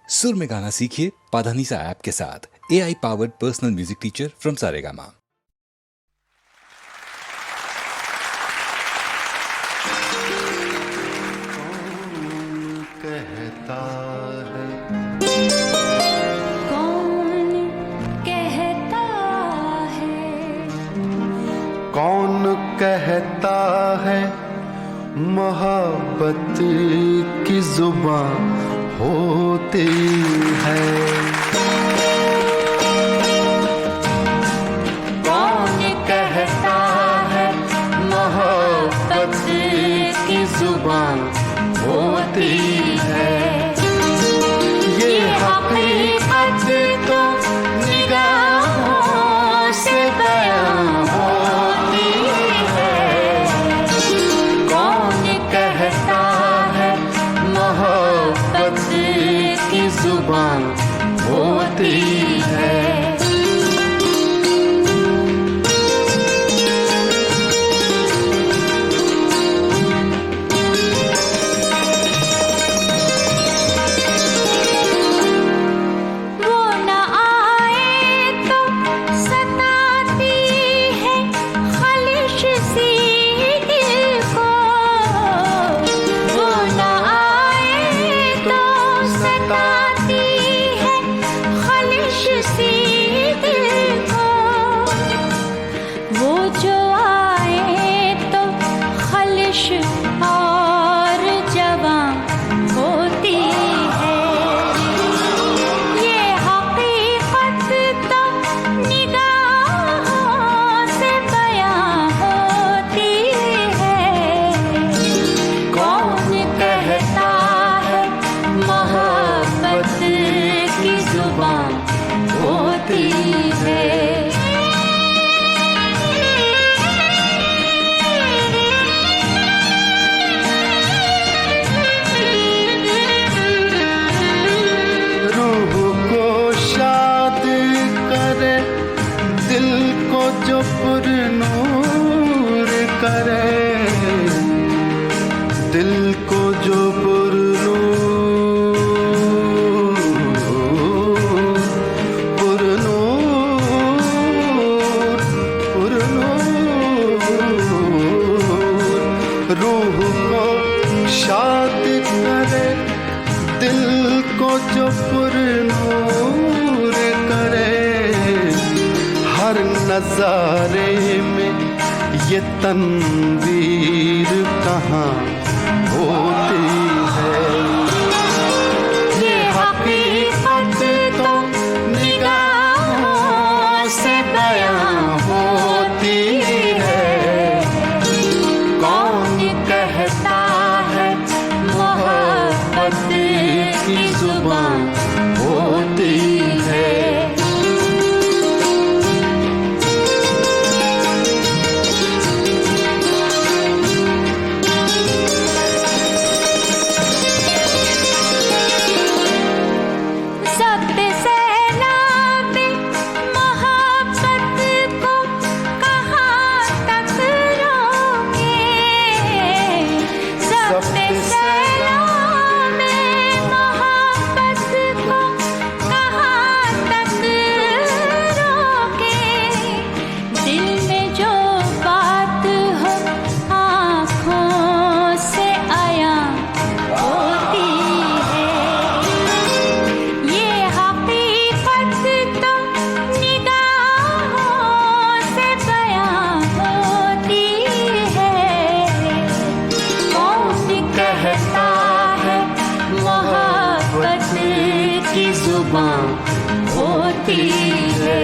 सुर में गाना सीखिए पाधानीसा ऐप के साथ। AI powered personal music teacher from Saregama. कौन कहता है मोहब्बत की जुबान होती है? कौन कहता है मोहब्बत की जुबान होती है? ये हकीकत तो निगाहों से बयां होती है। कौन कहता है मोहब्बत की जुबान होती है? नज़ारे में ये तनवीर कहाँ होती है? ये हकीकत तो निगाहों से बयां होती है। कौन कहता है मोहब्बत की जुबान होती है? होती है।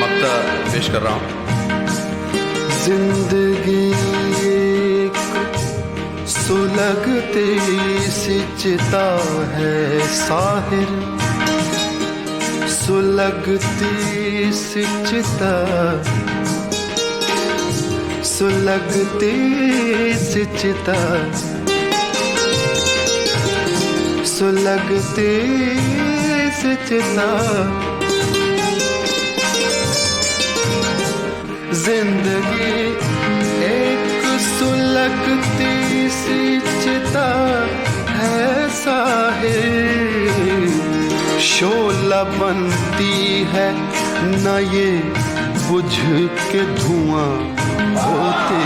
मक्ता पेश कर रहा हूँ। जिंदगी एक सुलगती सी चिता है साहिर, सुलगती सी चिता, सुलगती सी चिता, सुलगती सी चिता, जिंदगी एक सुलगती सी चिता है साहिर, शोला बनती है न ये बुझ के धुआं होती